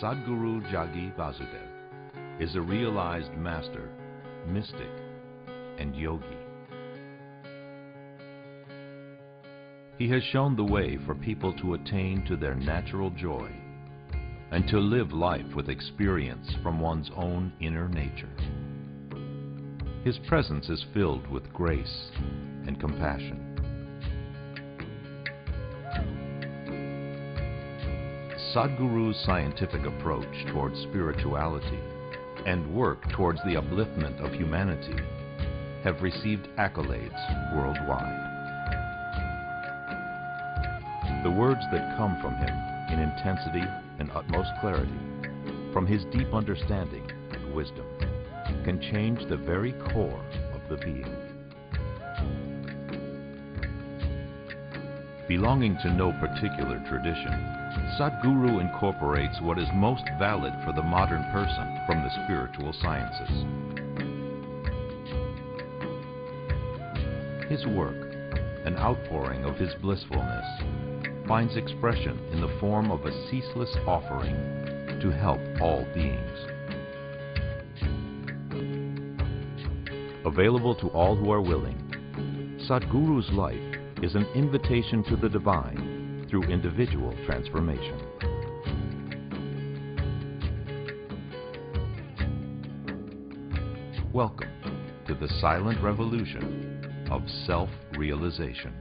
Sadhguru Jagi Vasudev is a realized master, mystic, and yogi. He has shown the way for people to attain to their natural joy and to live life with experience from one's own inner nature. His presence is filled with grace and compassion. Sadhguru's scientific approach towards spirituality and work towards the upliftment of humanity have received accolades worldwide. The words that come from him in intensity and utmost clarity, from his deep understanding and wisdom, can change the very core of the being. Belonging to no particular tradition, Sadhguru incorporates what is most valid for the modern person from the spiritual sciences. His work, an outpouring of his blissfulness, finds expression in the form of a ceaseless offering to help all beings. Available to all who are willing, Sadhguru's life is an invitation to the divine through individual transformation. Welcome to the silent revolution of self-realization.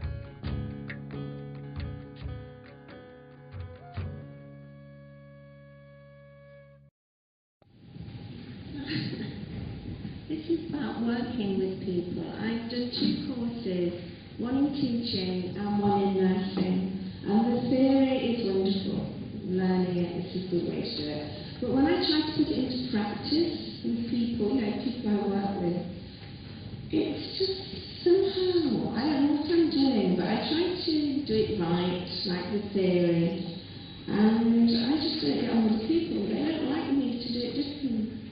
This is about working with people. I've done 2 courses, one in teaching and one in nursing. And the theory is wonderful, learning it, this is the way to do it. But when I try to put it into practice with people, people I work with, it's just somehow, I don't know what I'm doing, but I try to do it right, like the theory. And I just don't get on with people. They don't like me to do it different.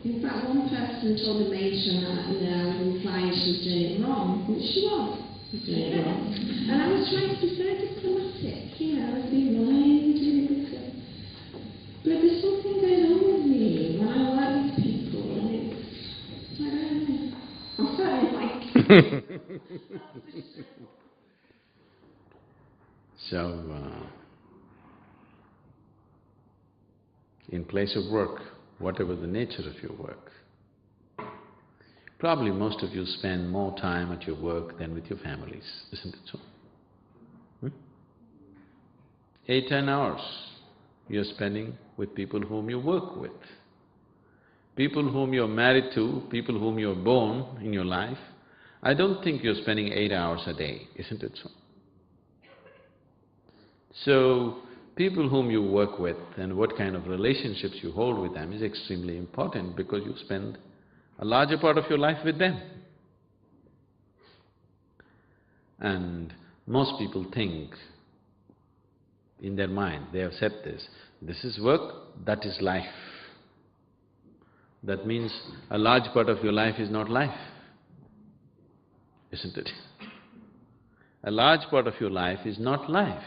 In fact, one person told the matron that, I was implying she was doing it wrong, which she was. Doing it wrong. And I was trying to be very diplomatic, I was being doing this. But there's something going on with me when I work with people, and it's, I don't know. I'm sorry, in place of work, whatever the nature of your work, probably most of you spend more time at your work than with your families, isn't it so? 8–10 hours you're spending with people whom you work with, people whom you're married to, people whom you're born in your life. I don't think you're spending 8 hours a day, isn't it so? So, people whom you work with and what kind of relationships you hold with them is extremely important because you spend a larger part of your life with them. And most people think in their mind, they have said this is work, that is life. That means a large part of your life is not life, isn't it? A large part of your life is not life.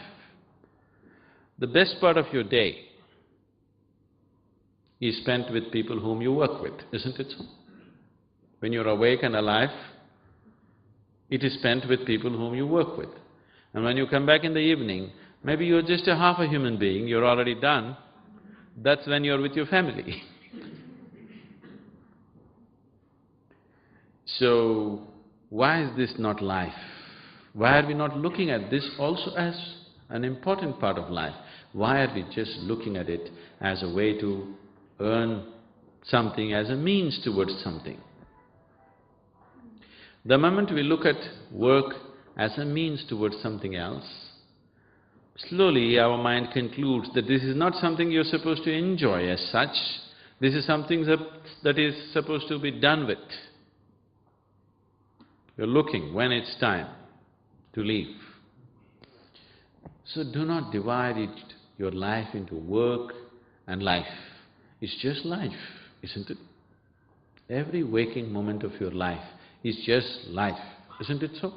The best part of your day is spent with people whom you work with, isn't it so? When you're awake and alive, it is spent with people whom you work with. And when you come back in the evening, maybe you're just a half a human being, you're already done, that's when you're with your family. So, why is this not life? Why are we not looking at this also as an important part of life? Why are we just looking at it as a way to earn something, as a means towards something? The moment we look at work as a means towards something else, slowly our mind concludes that this is not something you're supposed to enjoy as such, this is something that is supposed to be done with. You're looking when it's time to leave. So do not divide your life into work and life. It's just life, isn't it? Every waking moment of your life is just life, isn't it so?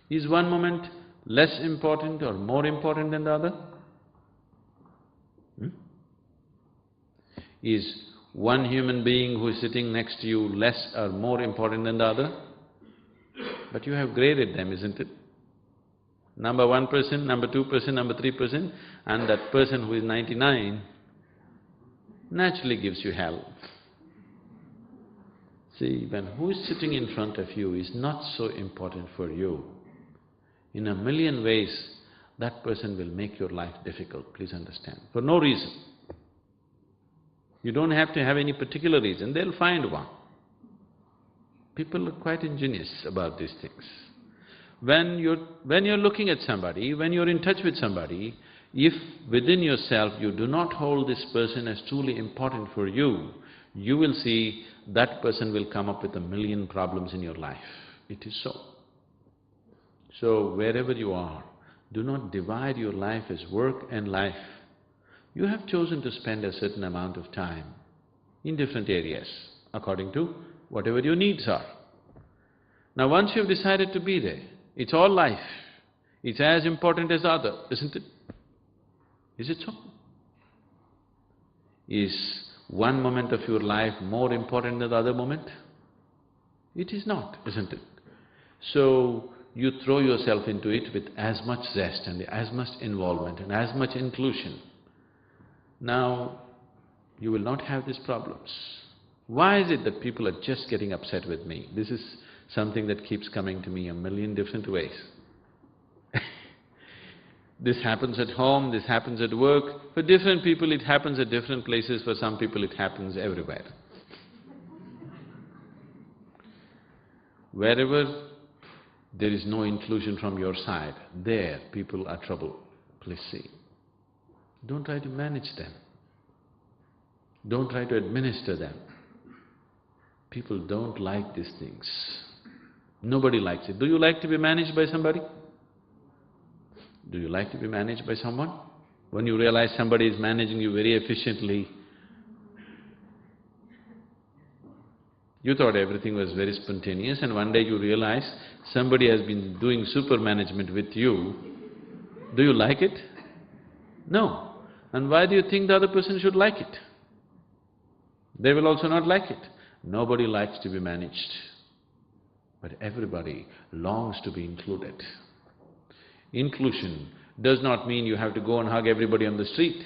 Is one moment less important or more important than the other? Is one human being who is sitting next to you less or more important than the other? But you have graded them, isn't it? Number 1%, number 2%, number 3%, and that person who is 99 naturally gives you hell. See, when who is sitting in front of you is not so important for you. In a million ways, that person will make your life difficult, please understand, for no reason. You don't have to have any particular reason, they'll find one. People are quite ingenious about these things. When you're looking at somebody, when you're in touch with somebody, if within yourself you do not hold this person as truly important for you, you will see that person will come up with a million problems in your life. It is so. So wherever you are, do not divide your life as work and life. You have chosen to spend a certain amount of time in different areas, according to whatever your needs are. Now once you've decided to be there, it's all life. It's as important as the other, isn't it? Is it so? Is one moment of your life more important than the other moment? It is not, isn't it? So, you throw yourself into it with as much zest and as much involvement and as much inclusion. Now, you will not have these problems. Why is it that people are just getting upset with me? This is something that keeps coming to me a million different ways. This happens at home, this happens at work. For different people it happens at different places, for some people it happens everywhere. Wherever there is no inclusion from your side, there people are trouble. Please see. Don't try to manage them. Don't try to administer them. People don't like these things. Nobody likes it. Do you like to be managed by somebody? Do you like to be managed by someone? When you realize somebody is managing you very efficiently, you thought everything was very spontaneous, and one day you realize somebody has been doing super management with you. Do you like it? No. And why do you think the other person should like it? They will also not like it. Nobody likes to be managed, but everybody longs to be included. Inclusion does not mean you have to go and hug everybody on the street.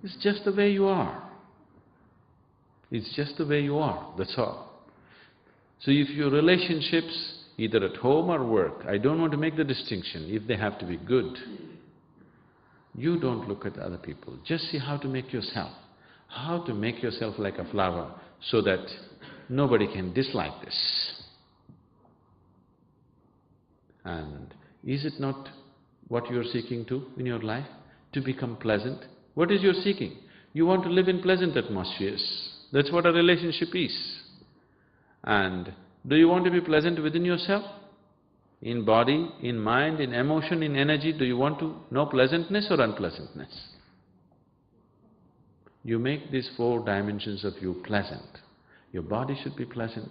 It's just the way you are. It's just the way you are, that's all. So if your relationships, either at home or work, I don't want to make the distinction, if they have to be good, you don't look at other people. Just see how to make yourself like a flower so that nobody can dislike this. And is it not what you're seeking to in your life? To become pleasant? What is your seeking? You want to live in pleasant atmospheres. That's what a relationship is. And do you want to be pleasant within yourself? In body, in mind, in emotion, in energy, do you want to know pleasantness or unpleasantness? You make these 4 dimensions of you pleasant. Your body should be pleasant,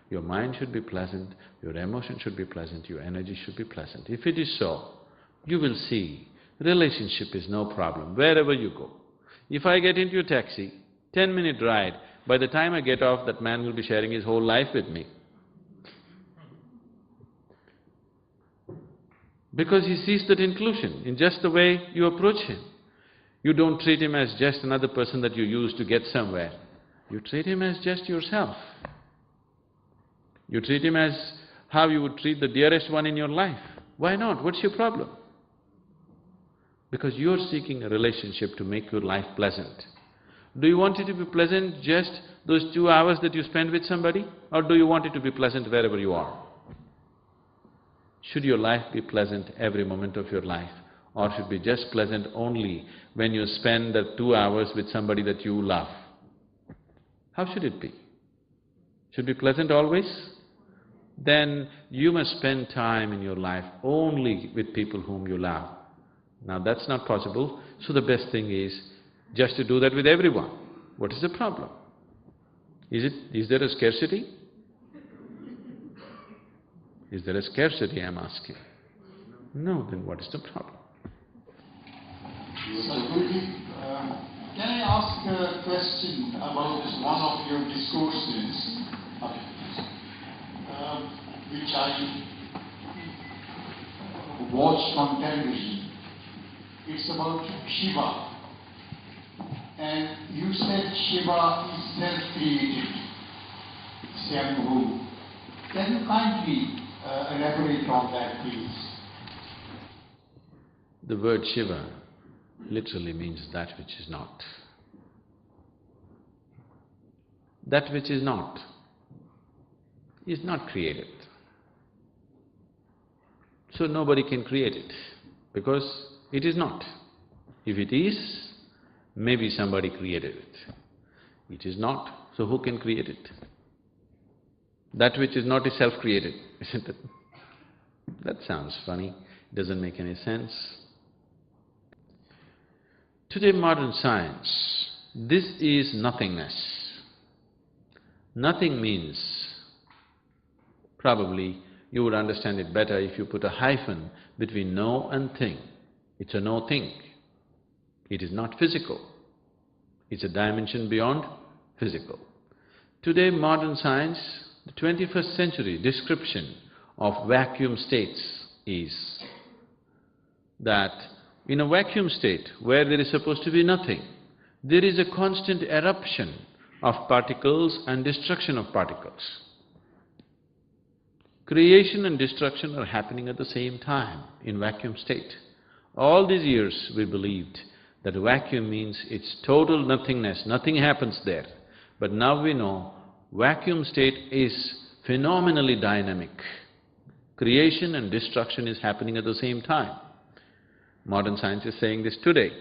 your mind should be pleasant, your emotion should be pleasant, your energy should be pleasant. If it is so, you will see relationship is no problem wherever you go. If I get into a taxi, 10-minute ride, by the time I get off, that man will be sharing his whole life with me. Because he sees that inclusion in just the way you approach him. You don't treat him as just another person that you use to get somewhere. You treat him as just yourself. You treat him as how you would treat the dearest one in your life. Why not? What's your problem? Because you're seeking a relationship to make your life pleasant. Do you want it to be pleasant just those 2 hours that you spend with somebody? Or do you want it to be pleasant wherever you are? Should your life be pleasant every moment of your life? Or should be just pleasant only when you spend the 2 hours with somebody that you love? How should it be? Should be pleasant always? Then you must spend time in your life only with people whom you love. Now that's not possible, so the best thing is just to do that with everyone. What is the problem? Is there a scarcity? Is there a scarcity, I'm asking? No, then what is the problem? So, Can I ask a question about this, one of your discourses, which I watched on television? It's about Shiva. And you said Shiva is self-created, Swayambhu. Can you kindly elaborate on that, please? The word Shiva literally means that which is not. That which is not created. So nobody can create it, because it is not. If it is, maybe somebody created it. It is not, so who can create it? That which is not is self-created, isn't it? That sounds funny, doesn't make any sense. Today, modern science, this is nothingness. Nothing means, probably you would understand it better if you put a hyphen between no and thing. It's a no thing. It is not physical. It's a dimension beyond physical. Today, modern science, the 21st century description of vacuum states is that in a vacuum state where there is supposed to be nothing, there is a constant eruption of particles and destruction of particles. Creation and destruction are happening at the same time in vacuum state. All these years we believed that vacuum means it's total nothingness, nothing happens there. But now we know vacuum state is phenomenally dynamic. Creation and destruction is happening at the same time. Modern science is saying this today.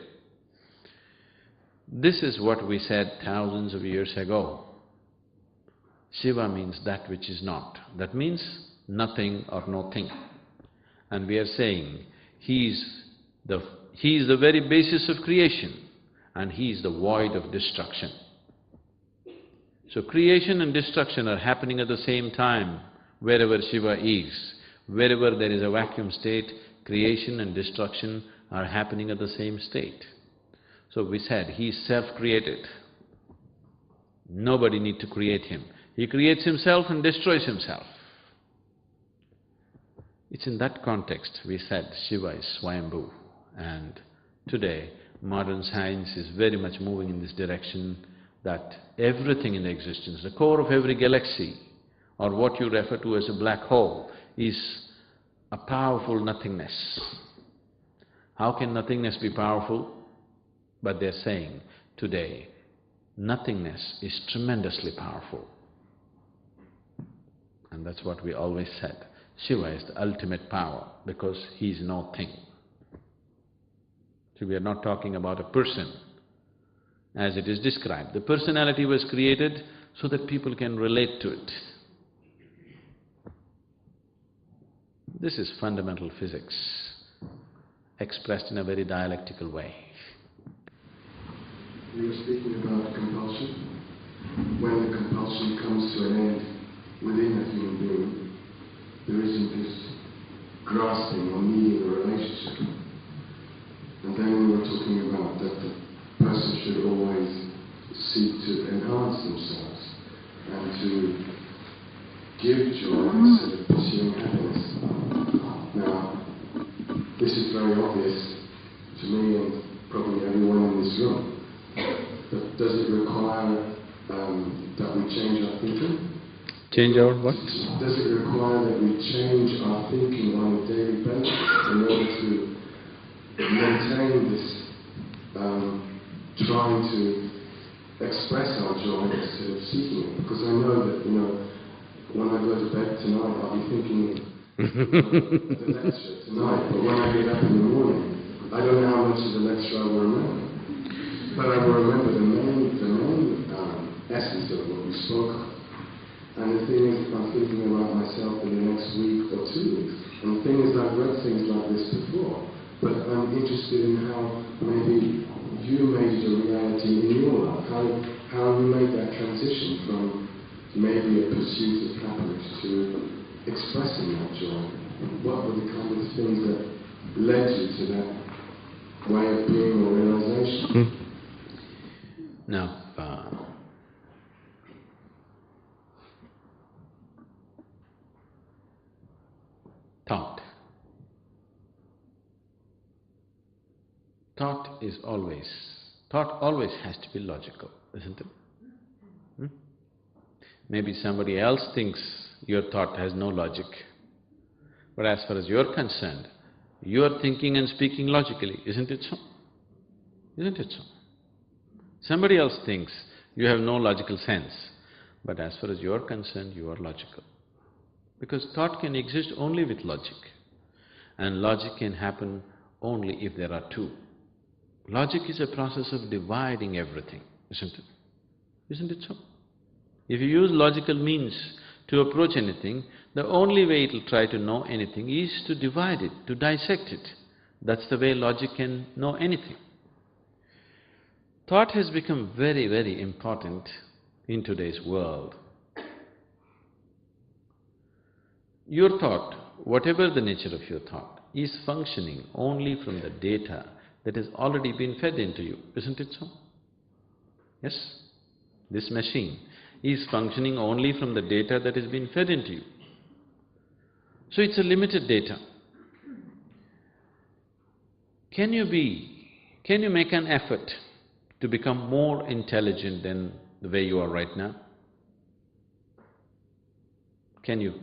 This is what we said thousands of years ago. Shiva means that which is not. That means nothing or no thing. And we are saying He is the very basis of creation, and He is the void of destruction. So creation and destruction are happening at the same time wherever Shiva is. Wherever there is a vacuum state, creation and destruction are happening at the same state. So we said He is self-created. Nobody need to create Him. He creates Himself and destroys Himself. It's in that context we said Shiva is Swayambhu. And today, modern science is very much moving in this direction that everything in existence, the core of every galaxy, or what you refer to as a black hole, is a powerful nothingness. How can nothingness be powerful? But they're saying today, nothingness is tremendously powerful. And that's what we always said. Shiva is the ultimate power because He is no thing. So we are not talking about a person as it is described. The personality was created so that people can relate to it. This is fundamental physics, expressed in a very dialectical way. You were speaking about compulsion. When the compulsion comes to an end within a human being, there isn't this grasping or needing a relationship. And then we were talking about that the person should always seek to enhance themselves and to give joy instead of pursuing happiness. Now, this is very obvious to me and probably everyone in this room. But does it require that we change our thinking? Change our what? Does it require that we change our thinking on a daily basis in order to maintain this trying to express our joy instead of seeking it? Because I know that, when I go to bed tonight, I'll be thinking of the lecture tonight, but when I get up in the morning, I don't know how much of the lecture I will remember. But I will remember the main essence of what we spoke of. And the thing is, I'm thinking about myself in the next week or 2 weeks. And the thing is, I've read things like this before, but I'm interested in how maybe you made it a reality in your life, how you made that transition from maybe a pursuit of happiness to expressing that joy. What were the kind of things that led you to that way of being or realization? Now, thought. Thought always has to be logical, isn't it? Maybe somebody else thinks your thought has no logic, but as far as you're concerned, you're thinking and speaking logically, isn't it so? Isn't it so? Somebody else thinks you have no logical sense, but as far as you're concerned, you are logical. Because thought can exist only with logic, and logic can happen only if there are two. Logic is a process of dividing everything, isn't it? Isn't it so? If you use logical means to approach anything, the only way it'll try to know anything is to divide it, to dissect it. That's the way logic can know anything. Thought has become very, very important in today's world. Your thought, whatever the nature of your thought, is functioning only from the data that has already been fed into you, isn't it so? Yes? This machine is functioning only from the data that has been fed into you. So it's a limited data. Can you make an effort to become more intelligent than the way you are right now? Can you?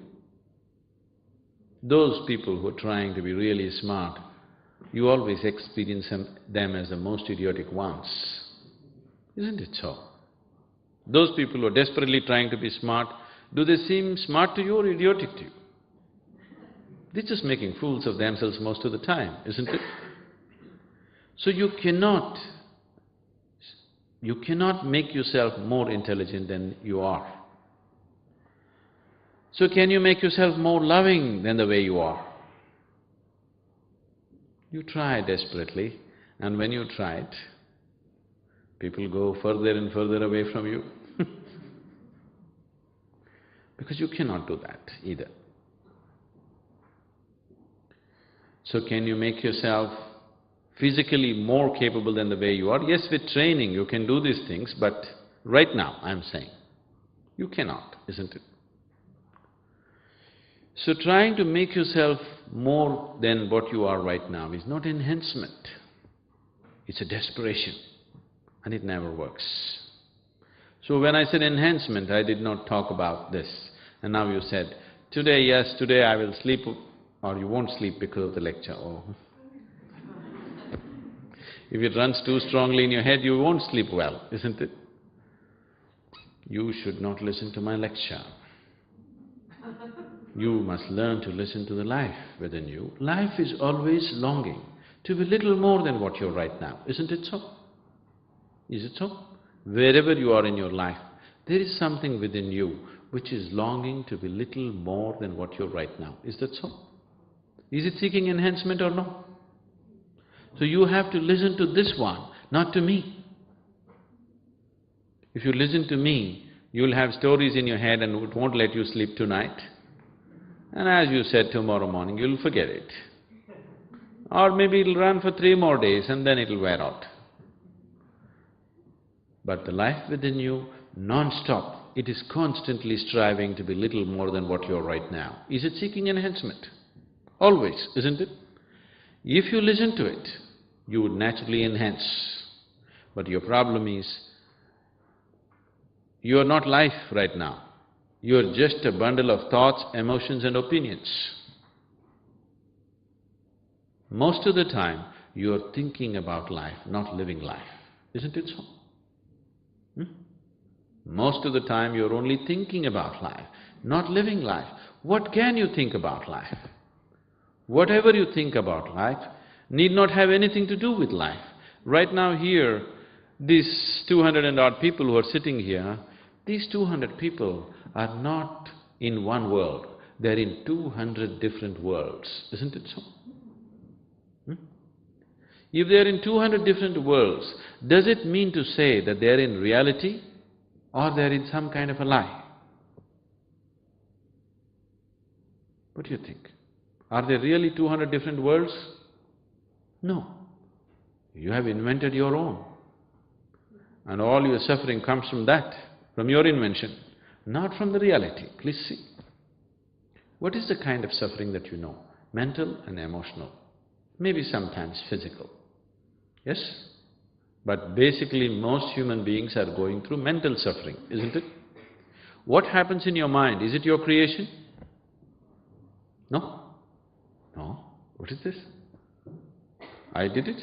Those people who are trying to be really smart, you always experience them as the most idiotic ones. Isn't it so? Those people who are desperately trying to be smart, do they seem smart to you or idiotic to you? They're just making fools of themselves most of the time, isn't it? So you cannot make yourself more intelligent than you are. So can you make yourself more loving than the way you are? You try desperately, and when you try it, people go further and further away from you because you cannot do that either. So can you make yourself physically more capable than the way you are? Yes, with training you can do these things, but right now I'm saying, you cannot, isn't it? So trying to make yourself more than what you are right now is not enhancement, it's a desperation, and it never works. So when I said enhancement, I did not talk about this, and now you said, today, yes, today I will sleep, or you won't sleep because of the lecture, oh. If it runs too strongly in your head, you won't sleep well, isn't it? You should not listen to my lecture. You must learn to listen to the life within you. Life is always longing to be little more than what you're right now, isn't it so? Is it so? Wherever you are in your life, there is something within you which is longing to be little more than what you're right now. Is that so? Is it seeking enhancement or no? So you have to listen to this one, not to me. If you listen to me, you'll have stories in your head and it won't let you sleep tonight. And as you said, tomorrow morning you'll forget it. Or maybe it'll run for 3 more days and then it'll wear out. But the life within you, non-stop, it is constantly striving to be little more than what you are right now. Is it seeking enhancement? Always, isn't it? If you listen to it, you would naturally enhance. But your problem is, you are not life right now. You are just a bundle of thoughts, emotions and opinions. Most of the time, you are thinking about life, not living life. Isn't it so? Most of the time, you're only thinking about life, not living life. What can you think about life? Whatever you think about life need not have anything to do with life. Right now here, these 200 and odd people who are sitting here, these 200 people are not in one world, they're in 200 different worlds, isn't it so? If they're in 200 different worlds, does it mean to say that they're in reality or they're in some kind of a lie? What do you think? Are there really 200 different worlds? No. You have invented your own. And all your suffering comes from that, from your invention, not from the reality. Please see. What is the kind of suffering that you know? Mental and emotional, maybe sometimes physical. Yes? But basically most human beings are going through mental suffering, isn't it? What happens in your mind? Is it your creation? No? No? What is this? I did it?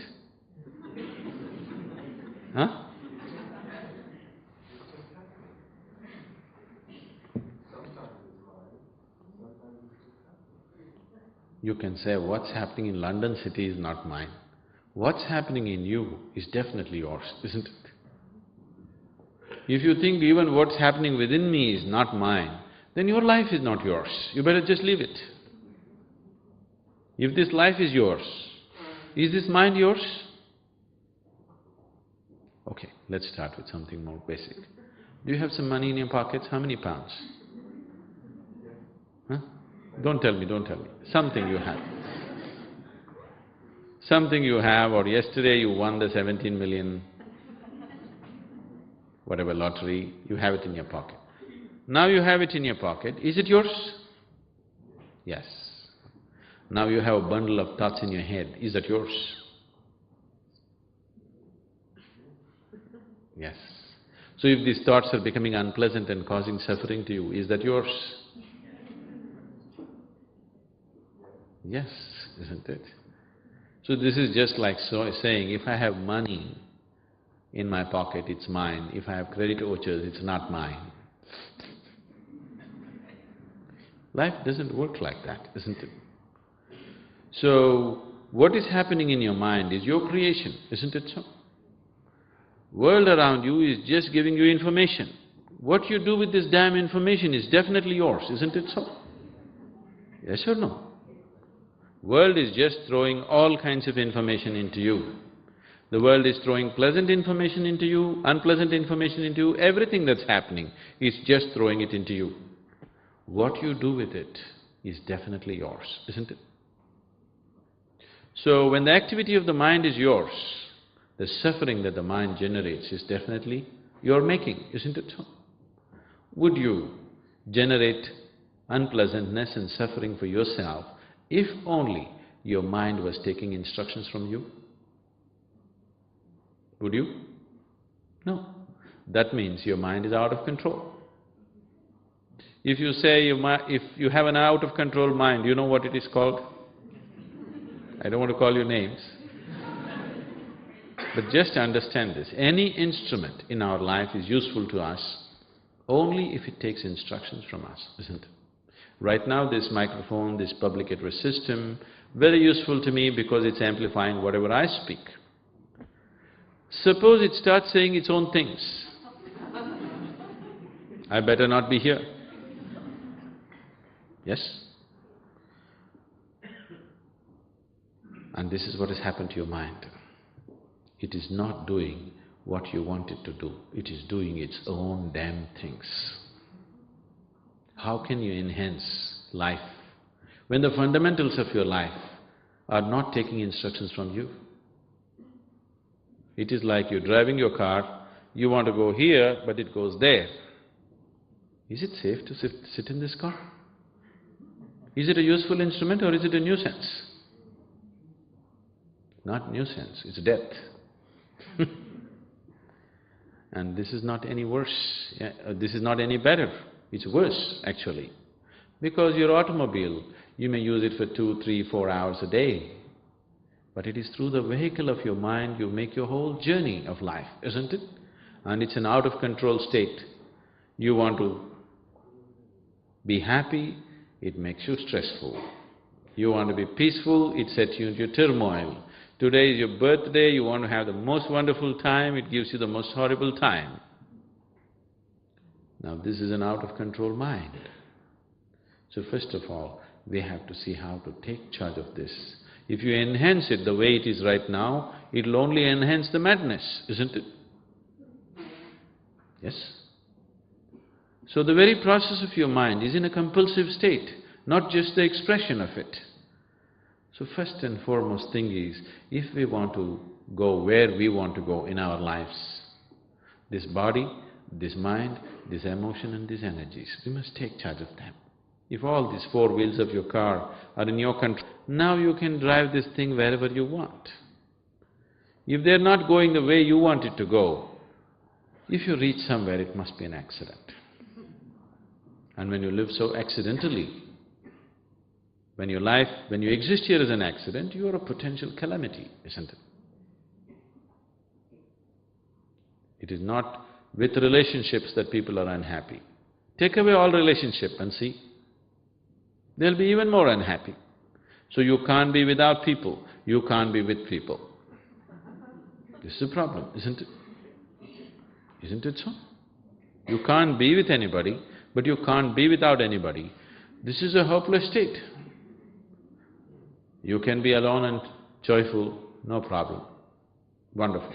Huh? You can say, what's happening in London city is not mine. What's happening in you is definitely yours, isn't it? If you think even what's happening within me is not mine, then your life is not yours. You better just leave it. If this life is yours, is this mind yours? Okay, let's start with something more basic. Do you have some money in your pockets? How many pounds? Huh? Don't tell me. Something you have. Something you have, or yesterday you won the 17 million, whatever lottery, you have it in your pocket. Now you have it in your pocket, is it yours? Yes. Now you have a bundle of thoughts in your head, is that yours? Yes. So if these thoughts are becoming unpleasant and causing suffering to you, is that yours? Yes, isn't it? So this is just like saying, if I have money in my pocket, it's mine. If I have credit vouchers, it's not mine. Life doesn't work like that, isn't it? So, what is happening in your mind is your creation, isn't it so? World around you is just giving you information. What you do with this damn information is definitely yours, isn't it so? Yes or no? World is just throwing all kinds of information into you. The world is throwing pleasant information into you, unpleasant information into you, everything that's happening is just throwing it into you. What you do with it is definitely yours, isn't it? So, when the activity of the mind is yours, the suffering that the mind generates is definitely your making, isn't it so? Would you generate unpleasantness and suffering for yourself if only your mind was taking instructions from you? Would you? No. That means your mind is out of control. If you say if you have an out of control mind, you know what it is called? I don't want to call you names. But just understand this, any instrument in our life is useful to us only if it takes instructions from us, isn't it? Right now this microphone, this public address system, very useful to me because it's amplifying whatever I speak. Suppose it starts saying its own things. I better not be here. Yes? And this is what has happened to your mind. It is not doing what you want it to do. It is doing its own damn things. How can you enhance life when the fundamentals of your life are not taking instructions from you? It is like you're driving your car, you want to go here, but it goes there. Is it safe to sit in this car? Is it a useful instrument or is it a nuisance? Not nuisance, it's death. And this is not any worse, this is not any better, it's worse actually. Because your automobile, you may use it for 2, 3, 4 hours a day, but it is through the vehicle of your mind you make your whole journey of life, isn't it? And it's an out-of-control state. You want to be happy, it makes you stressful. You want to be peaceful, it sets you into turmoil. Today is your birthday, you want to have the most wonderful time, it gives you the most horrible time. Now this is an out-of-control mind. So first of all, we have to see how to take charge of this. If you enhance it the way it is right now, it'll only enhance the madness, isn't it? Yes? So the very process of your mind is in a compulsive state, not just the expression of it. So first and foremost thing is, if we want to go where we want to go in our lives, This body, this mind, this emotion and these energies, we must take charge of them. If all these four wheels of your car are in your control, now you can drive this thing wherever you want. If they're not going the way you want it to go, if you reach somewhere, it must be an accident. And when you live so accidentally, when you exist here as an accident, you are a potential calamity, isn't it? It is not with relationships that people are unhappy. Take away all relationship and see, they'll be even more unhappy. So you can't be without people, you can't be with people. This is a problem, isn't it? Isn't it so? You can't be with anybody, but you can't be without anybody. This is a hopeless state. You can be alone and joyful, no problem, wonderful.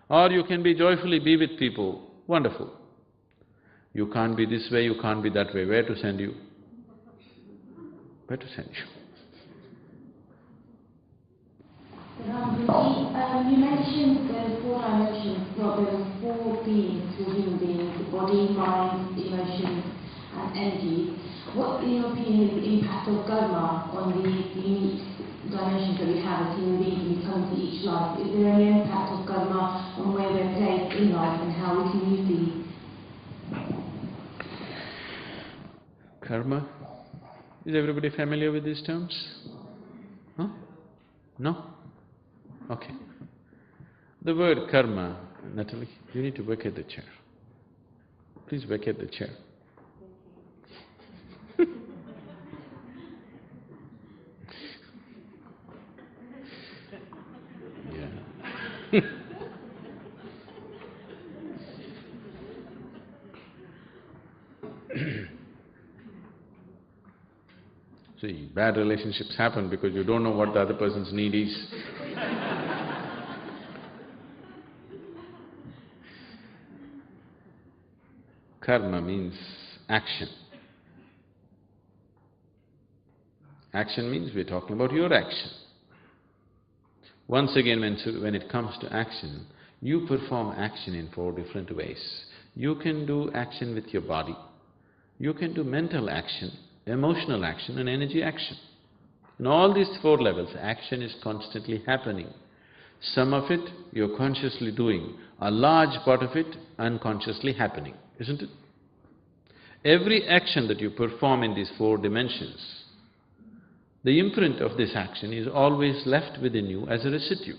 Or you can be joyfully be with people, wonderful. You can't be this way, you can't be that way, where to send you? Where to send you? You mentioned there's four dimensions, well, there's four beings for human beings, the body, mind, emotions and energy. What, in your opinion, is the impact of karma on the unique dimensions that we have as human beings when we come to each life? Is there any impact of karma on where we're placed in life and how we can use these? Karma? Is everybody familiar with these terms? Huh? No? Okay. The word karma, Natalie, you need to vacate the chair. Please vacate the chair. Yeah. See, bad relationships happen because you don't know what the other person's need is. Karma means action. Action means we're talking about your action. Once again, when it comes to action, you perform action in four different ways. You can do action with your body, you can do mental action, emotional action and energy action. In all these four levels, action is constantly happening. Some of it you're consciously doing, a large part of it unconsciously happening, isn't it? Every action that you perform in these four dimensions, the imprint of this action is always left within you as a residue.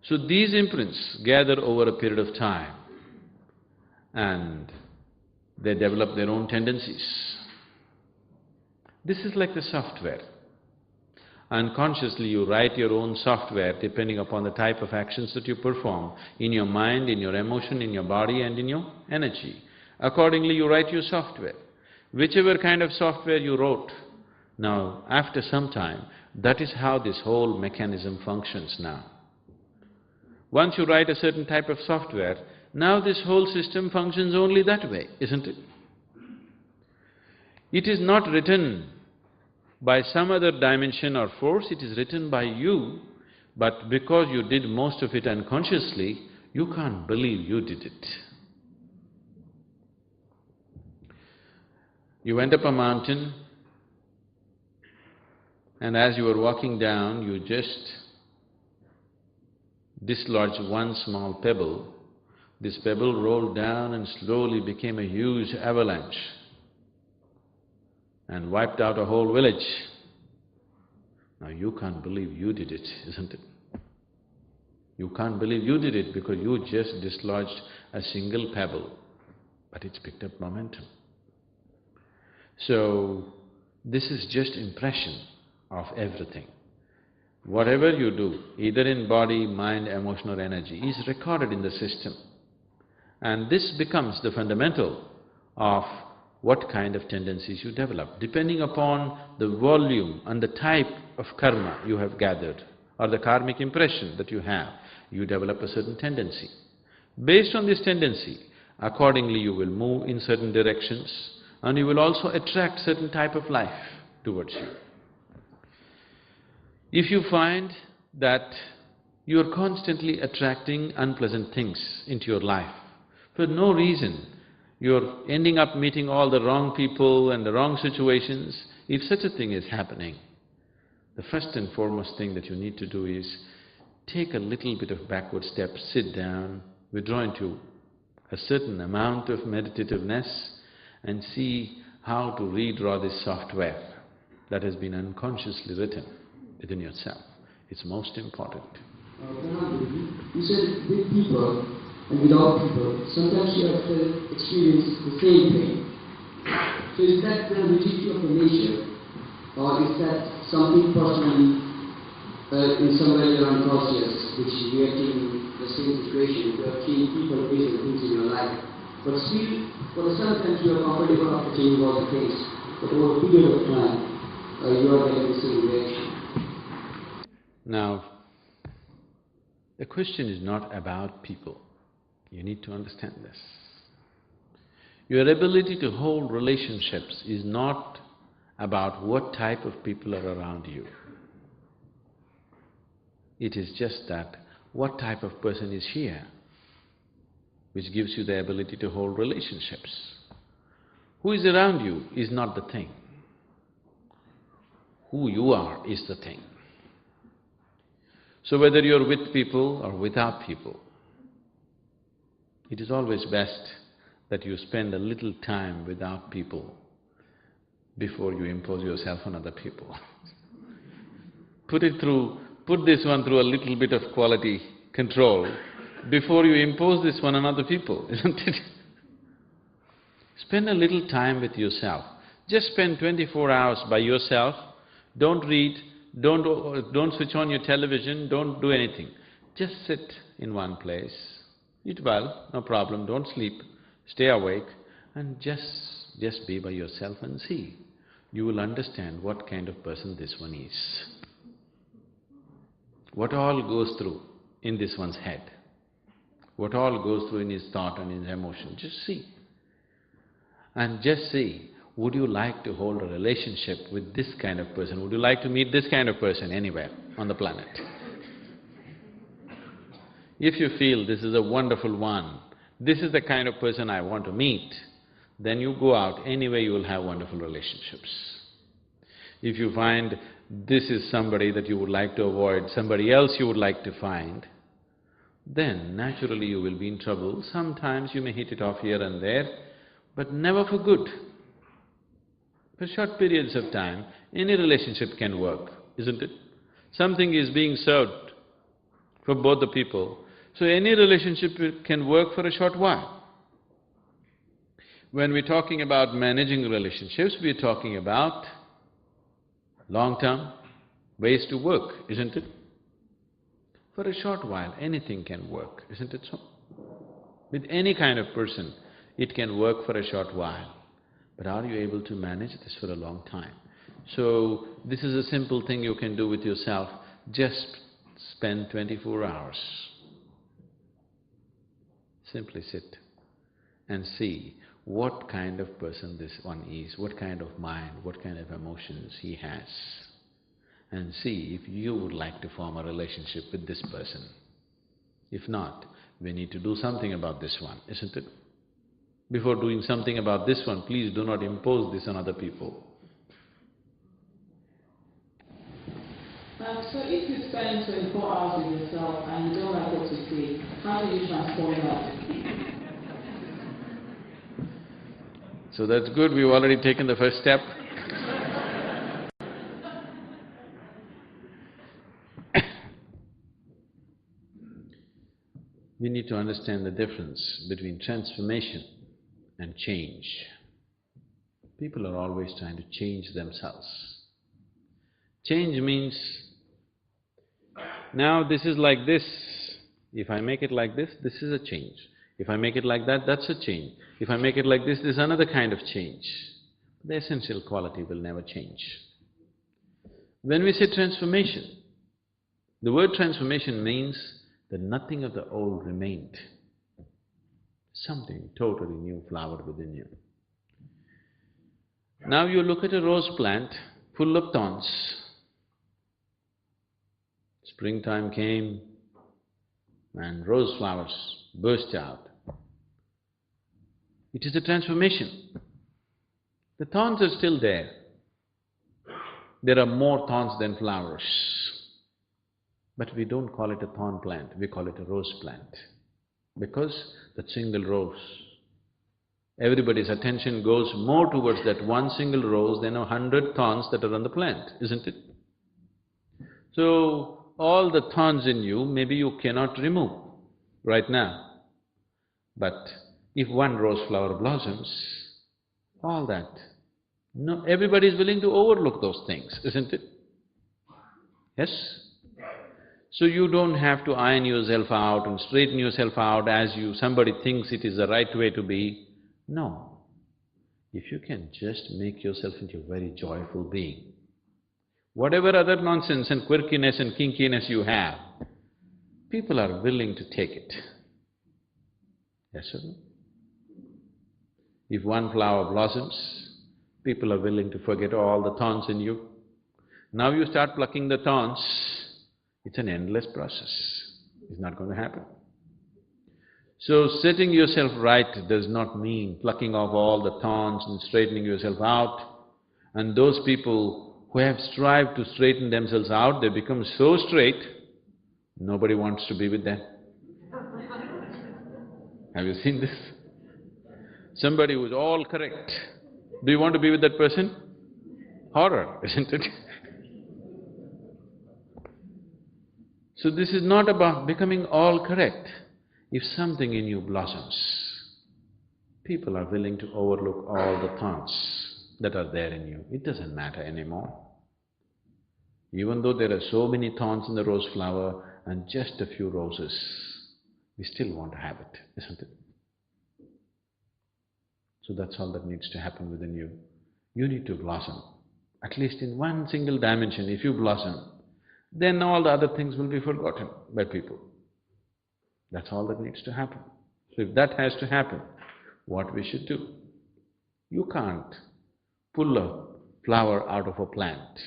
So these imprints gather over a period of time and they develop their own tendencies. This is like the software. Unconsciously you write your own software depending upon the type of actions that you perform in your mind, in your emotion, in your body and in your energy. Accordingly you write your software. Whichever kind of software you wrote, now after some time, that is how this whole mechanism functions now. Once you write a certain type of software, now this whole system functions only that way, isn't it? It is not written by some other dimension or force, it is written by you, but because you did most of it unconsciously, you can't believe you did it. You went up a mountain, and as you were walking down, you just dislodged one small pebble. This pebble rolled down and slowly became a huge avalanche and wiped out a whole village. Now you can't believe you did it, isn't it? You can't believe you did it because you just dislodged a single pebble, but it's picked up momentum. So, this is just impression of everything. Whatever you do, either in body, mind, emotion or energy, is recorded in the system. And this becomes the fundamental of what kind of tendencies you develop. Depending upon the volume and the type of karma you have gathered, or the karmic impression that you have, you develop a certain tendency. Based on this tendency, accordingly you will move in certain directions, and you will also attract certain type of life towards you. If you find that you're constantly attracting unpleasant things into your life. For no reason, you're ending up meeting all the wrong people and the wrong situations. If such a thing is happening, the first and foremost thing that you need to do is take a little bit of backward step, sit down, withdraw into a certain amount of meditativeness and see how to redraw this software that has been unconsciously written within yourself. It's most important. You said with people and without people, sometimes you have to experience the same thing. So is that the rigidity of the nature, or is that something personally in some way you're unconscious, which is reacting the same situation? You have changed people, ways and things in your life, but still, for sometimes you are comfortable after changing all the things, but over a period of time, you are getting the same reaction. Now, the question is not about people. You need to understand this. Your ability to hold relationships is not about what type of people are around you. It is just that what type of person is here, which gives you the ability to hold relationships. Who is around you is not the thing. Who you are is the thing. So whether you're with people or without people, it is always best that you spend a little time without people before you impose yourself on other people. Put this one through a little bit of quality control before you impose this one on other people, isn't it? Spend a little time with yourself. Just spend 24 hours by yourself. Don't read, don't switch on your television, don't do anything. Just sit in one place. Eat well, no problem, don't sleep, stay awake and just be by yourself and see. You will understand what kind of person this one is. What all goes through in this one's head, what all goes through in his thought and his emotion, just see. And just see, would you like to hold a relationship with this kind of person? Would you like to meet this kind of person anywhere on the planet? If you feel this is a wonderful one, this is the kind of person I want to meet, then you go out, anyway you will have wonderful relationships. If you find this is somebody that you would like to avoid, somebody else you would like to find, then naturally you will be in trouble. Sometimes you may hit it off here and there, but never for good. For short periods of time, any relationship can work, isn't it? Something is being served for both the people, so any relationship can work for a short while. When we're talking about managing relationships, we're talking about long-term ways to work, isn't it? For a short while, anything can work, isn't it so? With any kind of person, it can work for a short while. But are you able to manage this for a long time? So, this is a simple thing you can do with yourself. Just spend 24 hours. Simply sit and see what kind of person this one is, what kind of mind, what kind of emotions he has, and see if you would like to form a relationship with this person. If not, we need to do something about this one, isn't it? Before doing something about this one, please do not impose this on other people. So if you spend 24 hours with yourself and you don't like what you see, how do you transform that? So that's good, we've already taken the first step. We need to understand the difference between transformation and change. People are always trying to change themselves. Change means, now this is like this, if I make it like this is a change. If I make it like that, that's a change. If I make it like this is another kind of change. The essential quality will never change. When we say transformation, the word transformation means that nothing of the old remained. Something totally new flowered within you. Now you look at a rose plant full of thorns. Springtime came, and rose flowers burst out. It is a transformation. The thorns are still there. There are more thorns than flowers. But we don't call it a thorn plant, we call it a rose plant. Because that single rose, everybody's attention goes more towards that one single rose than 100 thorns that are on the plant, isn't it? So, all the thorns in you, maybe you cannot remove right now. But if one rose flower blossoms, all that, no, everybody is willing to overlook those things, isn't it? Yes? So you don't have to iron yourself out and straighten yourself out as somebody thinks it is the right way to be. No. If you can just make yourself into a very joyful being, whatever other nonsense and quirkiness and kinkiness you have, people are willing to take it. Yes or no? If one flower blossoms, people are willing to forget all the thorns in you. Now you start plucking the thorns, it's an endless process. It's not going to happen. So setting yourself right does not mean plucking off all the thorns and straightening yourself out. And those people who have strived to straighten themselves out, they become so straight, nobody wants to be with them. Have you seen this? Somebody who's all correct, do you want to be with that person? Horror, isn't it? So this is not about becoming all correct. If something in you blossoms, people are willing to overlook all the thorns that are there in you. It doesn't matter anymore. Even though there are so many thorns in the rose flower and just a few roses, we still want to have it, isn't it? So that's all that needs to happen within you. You need to blossom. At least in one single dimension, if you blossom, then all the other things will be forgotten by people. That's all that needs to happen. So if that has to happen, what we should do? You can't pull a flower out of a plant.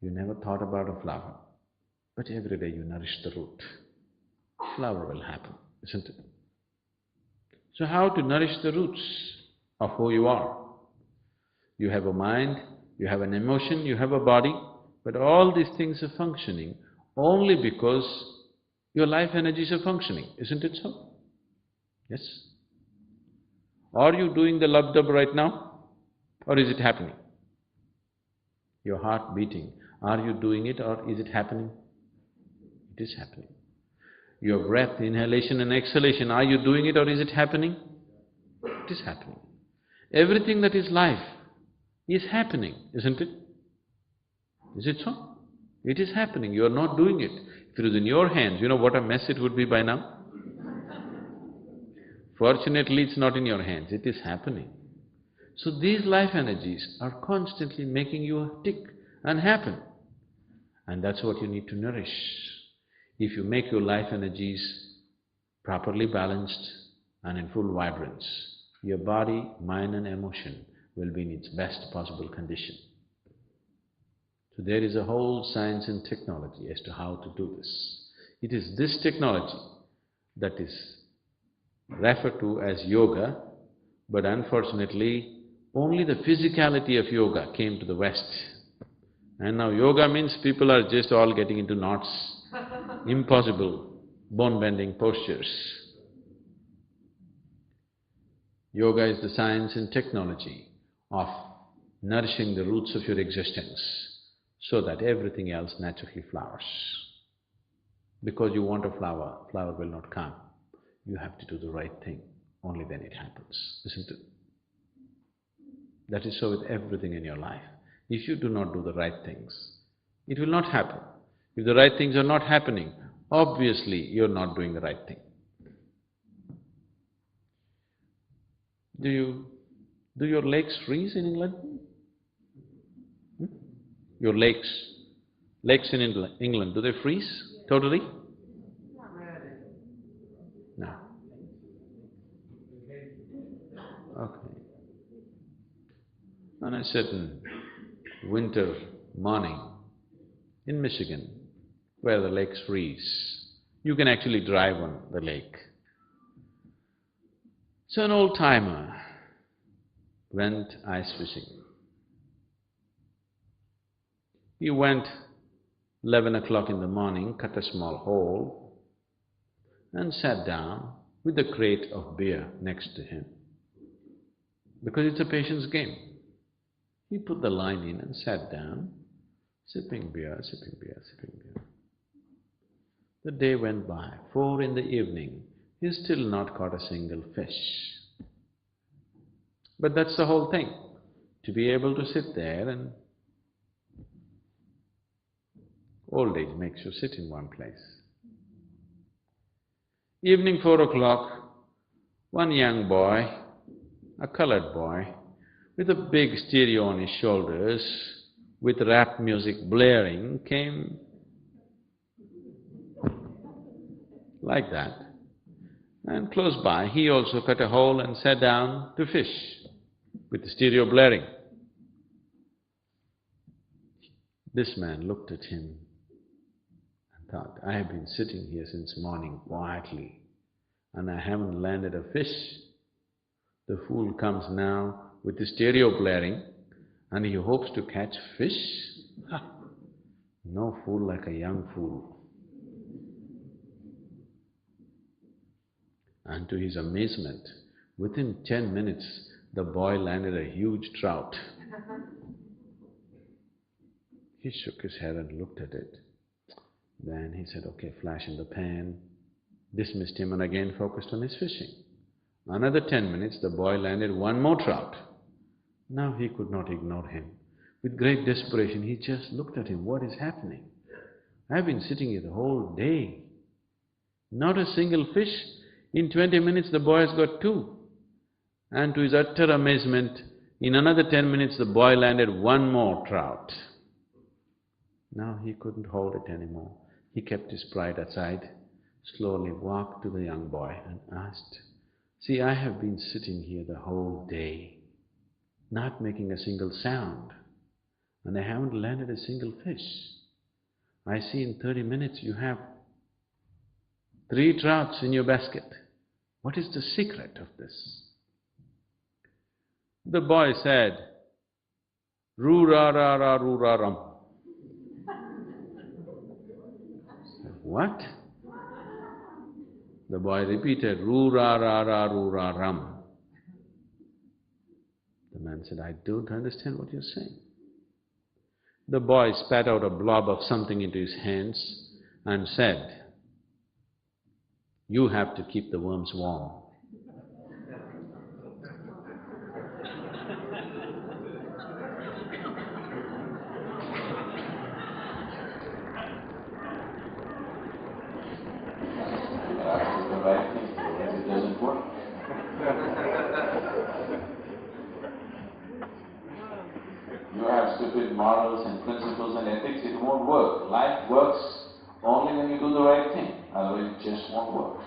You never thought about a flower, but every day you nourish the root. Flower will happen, isn't it? So how to nourish the roots of who you are? You have a mind, you have an emotion, you have a body, but all these things are functioning only because your life energies are functioning, isn't it so? Yes? Are you doing the lub-dub right now, or is it happening? Your heart beating, are you doing it or is it happening? It is happening. Your breath, inhalation and exhalation, are you doing it or is it happening? It is happening. Everything that is life is happening, isn't it? Is it so? It is happening, you are not doing it. If it is in your hands, you know what a mess it would be by now? Fortunately, it's not in your hands, it is happening. So these life energies are constantly making you tick and happen. And that's what you need to nourish. If you make your life energies properly balanced and in full vibrance, your body, mind and emotion will be in its best possible condition. So there is a whole science and technology as to how to do this. It is this technology that is referred to as yoga, but unfortunately, only the physicality of yoga came to the West. And now yoga means people are just all getting into knots, impossible, bone-bending postures. Yoga is the science and technology of nourishing the roots of your existence so that everything else naturally flowers. Because you want a flower, flower will not come. You have to do the right thing, only then it happens, isn't it? That is so with everything in your life. If you do not do the right things, it will not happen. If the right things are not happening, obviously you're not doing the right thing. Do your lakes freeze in England? Your lakes in England, do they freeze totally? No. Okay. On a certain winter morning in Michigan, where the lakes freeze. You can actually drive on the lake. So an old-timer went ice fishing. He went 11 o'clock in the morning, cut a small hole and sat down with a crate of beer next to him, because it's a patience game. He put the line in and sat down, sipping beer, sipping beer, sipping beer. The day went by. 4 in the evening, he's still not caught a single fish. But that's the whole thing, to be able to sit there and… Old age makes you sit in one place. Evening 4 o'clock, one young boy, a colored boy, with a big stereo on his shoulders, with rap music blaring, came like that. And close by, he also cut a hole and sat down to fish, with the stereo blaring. This man looked at him and thought, I have been sitting here since morning quietly and I haven't landed a fish. The fool comes now with the stereo blaring and he hopes to catch fish? Ha! No fool like a young fool. And to his amazement, within 10 minutes, the boy landed a huge trout. He shook his head and looked at it. Then he said, okay, flash in the pan, dismissed him and again focused on his fishing. Another 10 minutes, the boy landed one more trout. Now he could not ignore him. With great desperation, he just looked at him, what is happening? I've been sitting here the whole day. Not a single fish. In 20 minutes, the boy has got 2. And to his utter amazement, in another 10 minutes, the boy landed one more trout. Now he couldn't hold it anymore. He kept his pride aside, slowly walked to the young boy and asked, see, I have been sitting here the whole day, not making a single sound, and I haven't landed a single fish. I see in 30 minutes you have 3 trouts in your basket. What is the secret of this? The boy said, Roo-ra-ra-ra-roo-ra-rum. What? The boy repeated, Roo-ra-ra-ra-roo-ra-rum. The man said, I don't understand what you're saying. The boy spat out a blob of something into his hands and said, you have to keep the worms warm. It doesn't work. You have stupid morals and principles and ethics, it won't work. Life works only when you do the right thing, otherwise it just won't work.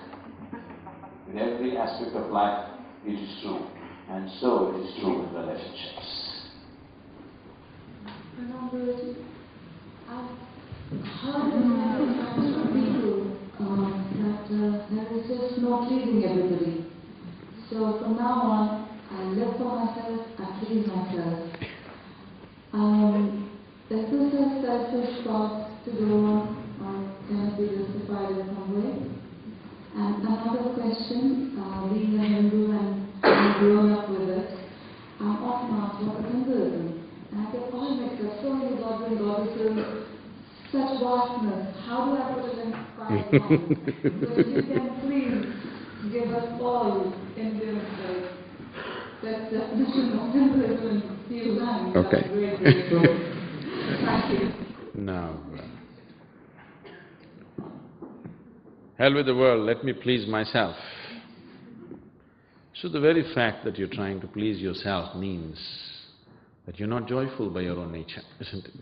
In every aspect of life, it is true, and so it is true in relationships. How do you message from people that there is just no pleasing everybody? So from now on, I live for myself, I please myself. Is this a selfish path to go on, or can it be justified in some way? And another question, being a Hindu and having grown up with it, I'm often asked what is Hinduism? And I get all mixed up, so many gods and goddesses, such vastness. How do I put it in 5 lines? So if you can please give us all Indians that definition of Hinduism in few lines. Okay. That's very grateful. Thank you. Now, hell with the world, let me please myself. So the very fact that you're trying to please yourself means that you're not joyful by your own nature, isn't it?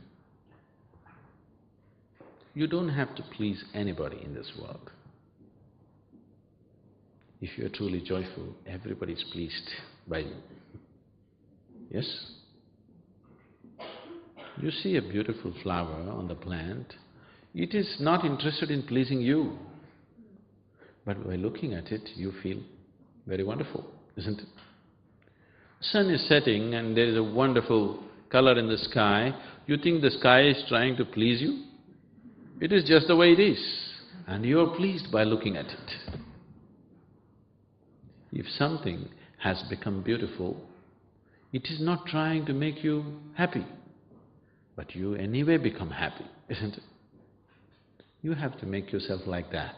You don't have to please anybody in this world. If you're truly joyful, everybody's pleased by you. Yes? You see a beautiful flower on the plant, It is not interested in pleasing you. But by looking at it, you feel very wonderful, isn't it? Sun is setting and there is a wonderful color in the sky. You think the sky is trying to please you? It is just the way it is, and you are pleased by looking at it. If something has become beautiful, it is not trying to make you happy, but you anyway become happy, isn't it? You have to make yourself like that.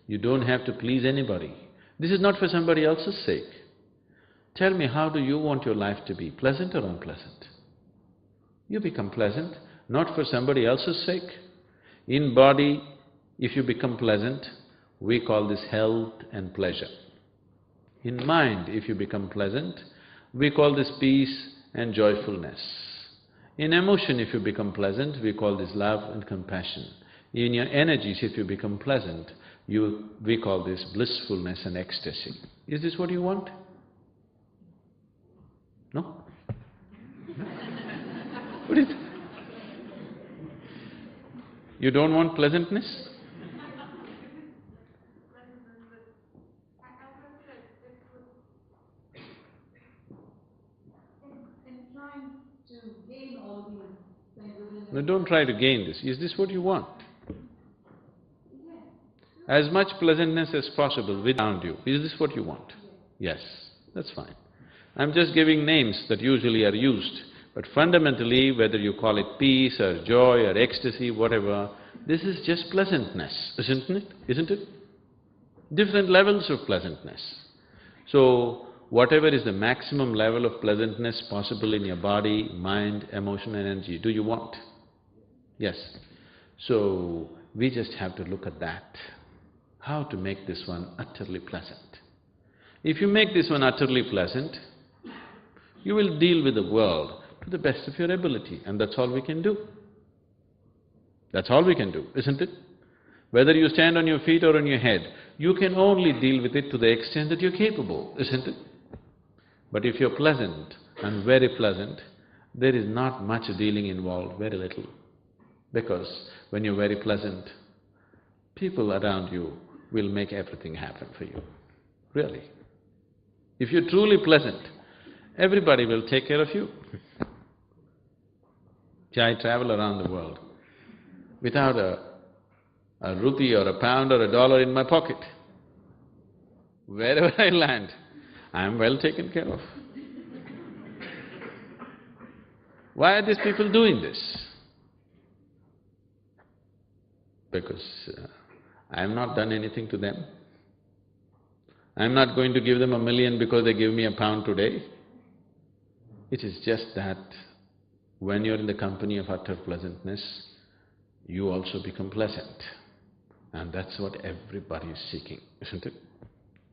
You don't have to please anybody. This is not for somebody else's sake. Tell me, how do you want your life to be, pleasant or unpleasant? You become pleasant, not for somebody else's sake. In body, if you become pleasant, we call this health and pleasure. In mind, if you become pleasant, we call this peace and joyfulness. In emotion, if you become pleasant, we call this love and compassion. In your energies, if you become pleasant, we call this blissfulness and ecstasy. Is this what you want? No? What is it? You don't want pleasantness? No, don't try to gain this. Is this what you want? As much pleasantness as possible around you. Is this what you want? Yes, that's fine. I'm just giving names that usually are used, but fundamentally, whether you call it peace or joy or ecstasy, whatever, this is just pleasantness, isn't it? Isn't it? Different levels of pleasantness. So, whatever is the maximum level of pleasantness possible in your body, mind, emotion and energy, do you want? Yes. So, we just have to look at that. How to make this one utterly pleasant. If you make this one utterly pleasant, you will deal with the world to the best of your ability, and that's all we can do. That's all we can do, isn't it? Whether you stand on your feet or on your head, you can only deal with it to the extent that you're capable, isn't it? But if you're pleasant and very pleasant, there is not much dealing involved, very little. Because when you're very pleasant, people around you will make everything happen for you, really. If you're truly pleasant, everybody will take care of you. See, I travel around the world without a rupee or a pound or a dollar in my pocket. Wherever I land, I'm well taken care of. Why are these people doing this? Because I've not done anything to them. I'm not going to give them $1 million because they give me a pound today. It is just that when you're in the company of utter pleasantness, you also become pleasant. And that's what everybody is seeking, isn't it?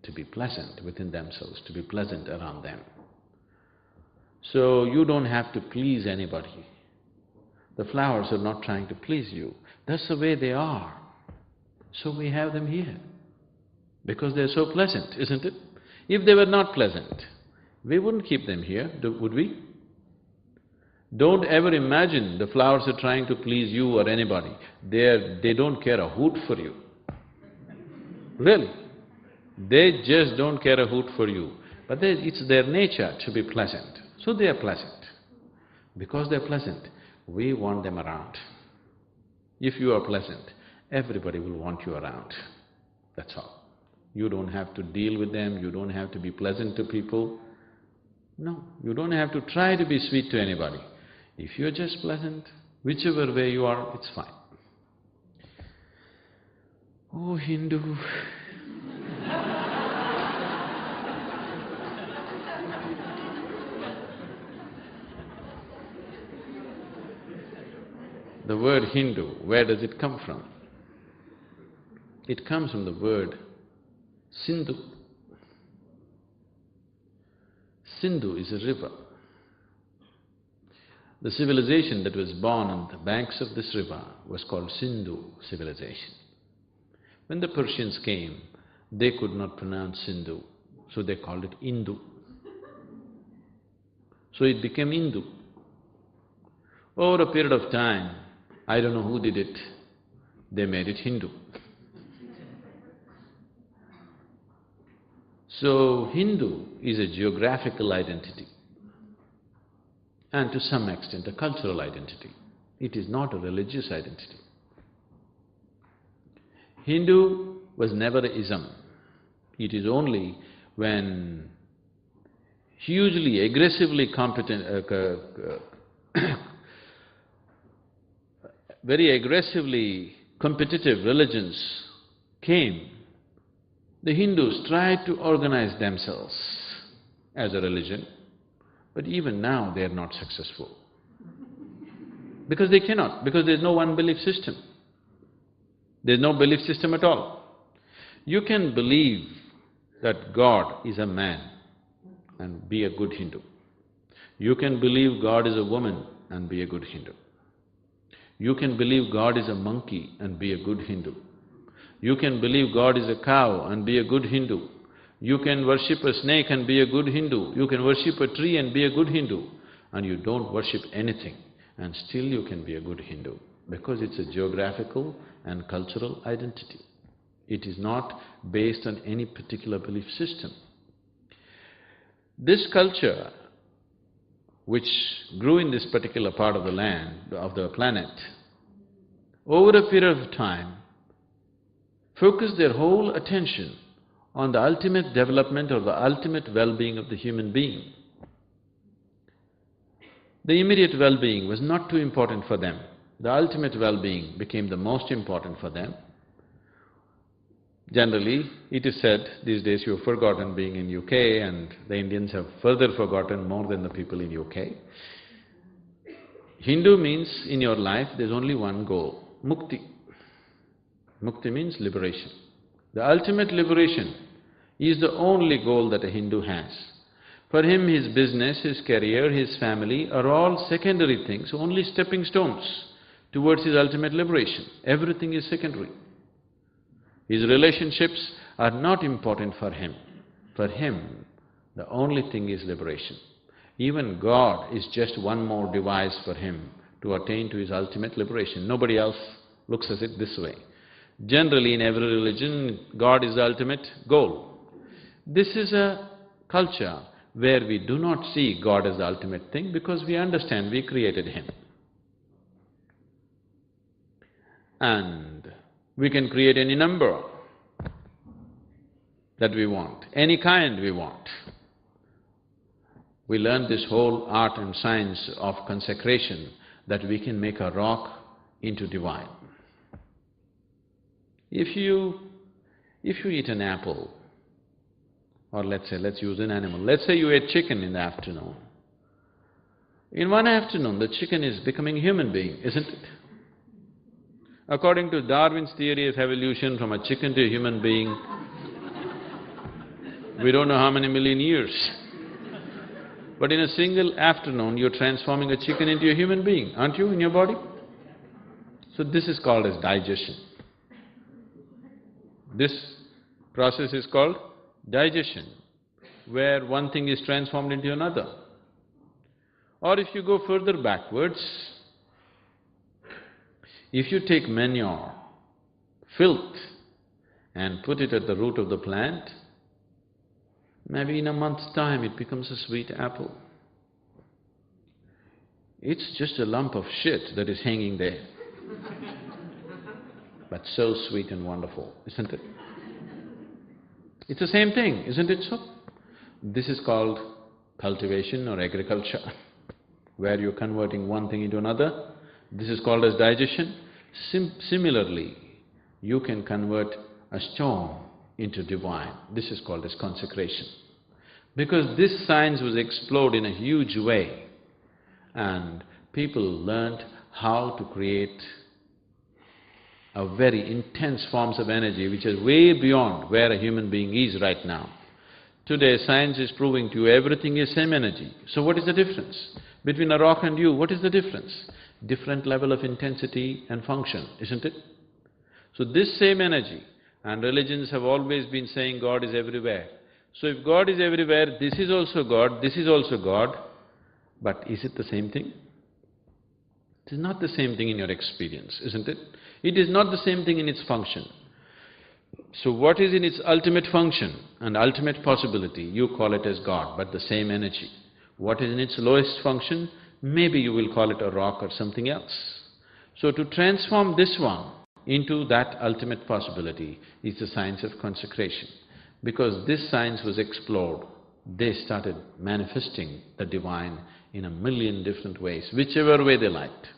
To be pleasant within themselves, to be pleasant around them. So you don't have to please anybody. The flowers are not trying to please you. That's the way they are. So we have them here, because they're so pleasant, isn't it? If they were not pleasant, we wouldn't keep them here, would we? Don't ever imagine the flowers are trying to please you or anybody. They don't care a hoot for you. Really. They just don't care a hoot for you. But it's their nature to be pleasant. So they are pleasant. Because they're pleasant, we want them around. If you are pleasant, everybody will want you around. That's all. You don't have to deal with them, you don't have to be pleasant to people. No, you don't have to try to be sweet to anybody. If you're just pleasant, whichever way you are, it's fine. Oh, Hindu. The word Hindu, where does it come from? It comes from the word Sindhu. Sindhu is a river. The civilization that was born on the banks of this river was called Sindhu civilization. When the Persians came, they could not pronounce Sindhu, so they called it Indu. So it became Indu. Over a period of time, I don't know who did it, they made it Hindu. So, Hindu is a geographical identity and to some extent a cultural identity. It is not a religious identity. Hindu was never an ism. It is only when hugely, aggressively very aggressively competitive religions came, the Hindus tried to organize themselves as a religion, but even now they are not successful. Because they cannot, because there's no one belief system. There's no belief system at all. You can believe that God is a man and be a good Hindu. You can believe God is a woman and be a good Hindu. You can believe God is a monkey and be a good Hindu. You can believe God is a cow and be a good Hindu. You can worship a snake and be a good Hindu. You can worship a tree and be a good Hindu. And you don't worship anything and still you can be a good Hindu because it's a geographical and cultural identity. It is not based on any particular belief system. This culture, which grew in this particular part of the land, of the planet, over a period of time, focused their whole attention on the ultimate development or the ultimate well-being of the human being. The immediate well-being was not too important for them. The ultimate well-being became the most important for them. Generally, it is said these days you've forgotten being in UK and the Indians have further forgotten more than the people in UK. Hindu means in your life there's only one goal, mukti. Mukti means liberation. The ultimate liberation is the only goal that a Hindu has. For him, his business, his career, his family are all secondary things, only stepping stones towards his ultimate liberation. Everything is secondary. His relationships are not important for him. For him, the only thing is liberation. Even God is just one more device for him to attain to his ultimate liberation. Nobody else looks at it this way. Generally, in every religion, God is the ultimate goal. This is a culture where we do not see God as the ultimate thing because we understand we created him. And we can create any number that we want, any kind we want. We learned this whole art and science of consecration that we can make a rock into divine. If you eat an apple, or let's use an animal, let's say you ate chicken in the afternoon. In one afternoon, the chicken is becoming a human being, isn't it? According to Darwin's theory of evolution, from a chicken to a human being, we don't know how many million years. But in a single afternoon, you're transforming a chicken into a human being, aren't you, in your body? So this is called as digestion. This process is called digestion, where one thing is transformed into another. Or if you go further backwards, if you take manure, filth, and put it at the root of the plant, maybe in a month's time it becomes a sweet apple. It's just a lump of shit that is hanging there. But so sweet and wonderful, isn't it? It's the same thing, isn't it so? This is called cultivation or agriculture, where you're converting one thing into another. This is called as digestion. Similarly, you can convert a stone into divine. This is called as consecration. Because this science was explored in a huge way and people learned how to create a very intense forms of energy which is way beyond where a human being is right now. Today, science is proving to you everything is same energy. So what is the difference? Between a rock and you, what is the difference? Different level of intensity and function, isn't it? So this same energy, and religions have always been saying God is everywhere. So if God is everywhere, this is also God, this is also God, but is it the same thing? It is not the same thing in your experience, isn't it? It is not the same thing in its function. So what is in its ultimate function and ultimate possibility, you call it as God, but the same energy. What is in its lowest function, maybe you will call it a rock or something else. So to transform this one into that ultimate possibility is the science of consecration. Because this science was explored, they started manifesting the divine in a million different ways, whichever way they liked.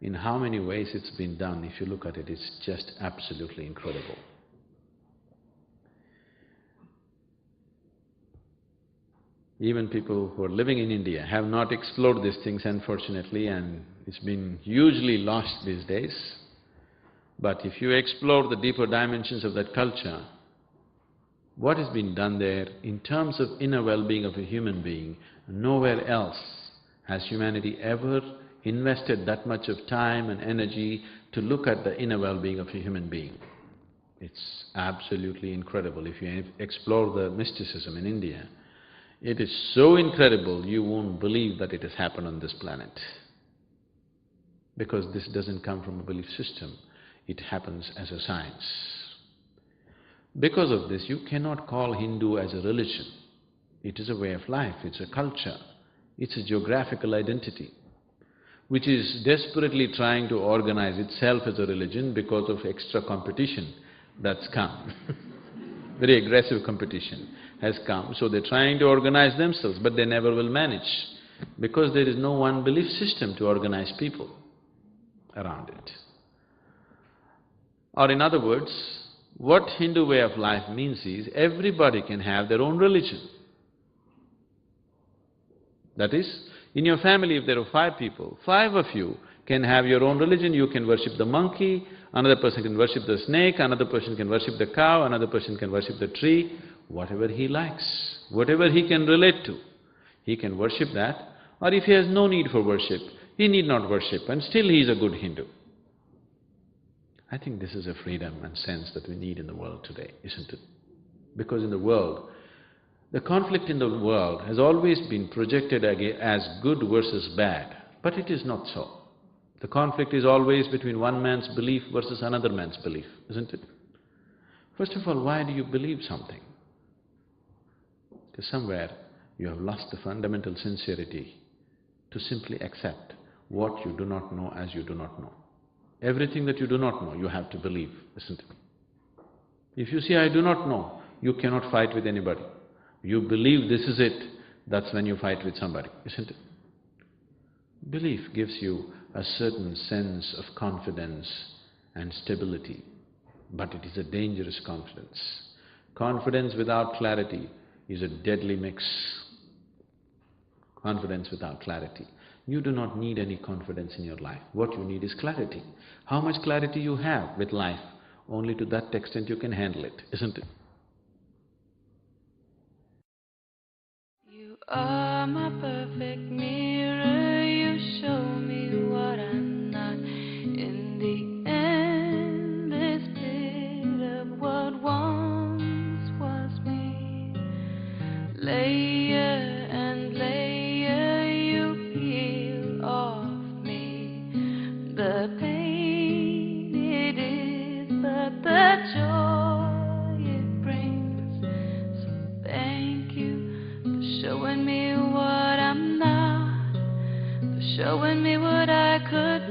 In how many ways it's been done, if you look at it, it's just absolutely incredible. Even people who are living in India have not explored these things, unfortunately, and it's been hugely lost these days. But if you explore the deeper dimensions of that culture, what has been done there in terms of inner well-being of a human being, nowhere else has humanity ever invested that much of time and energy to look at the inner well-being of a human being. It's absolutely incredible. If you explore the mysticism in India, it is so incredible you won't believe that it has happened on this planet. Because this doesn't come from a belief system, it happens as a science. Because of this, you cannot call Hindu as a religion. It is a way of life, it's a culture, it's a geographical identity, which is desperately trying to organize itself as a religion because of extra competition that's come. Very aggressive competition has come, so they're trying to organize themselves, but they never will manage, because there is no one belief system to organize people around it. Or in other words, what Hindu way of life means is, everybody can have their own religion. That is, in your family if there are 5 people, 5 of you can have your own religion. You can worship the monkey, another person can worship the snake, another person can worship the cow, another person can worship the tree, whatever he likes, whatever he can relate to, he can worship that. Or if he has no need for worship, he need not worship, and still he is a good Hindu. I think this is a freedom and sense that we need in the world today, isn't it? Because in the world, the conflict in the world has always been projected as good versus bad, but it is not so. The conflict is always between one man's belief versus another man's belief, isn't it? First of all, why do you believe something? Because somewhere you have lost the fundamental sincerity to simply accept what you do not know as you do not know. Everything that you do not know, you have to believe, isn't it? If you say, I do not know, you cannot fight with anybody. You believe this is it, that's when you fight with somebody, isn't it? Belief gives you a certain sense of confidence and stability, but it is a dangerous confidence. Confidence without clarity is a deadly mix. Confidence without clarity. You do not need any confidence in your life. What you need is clarity. How much clarity you have with life, only to that extent you can handle it, isn't it? You are my perfect mirror, you show me what I'm not. In the end, this bit of what once was me, layer and layer you peel off me. The pain it is, but the joy it brings. So thank you for showing me what I'm not, for showing me what I could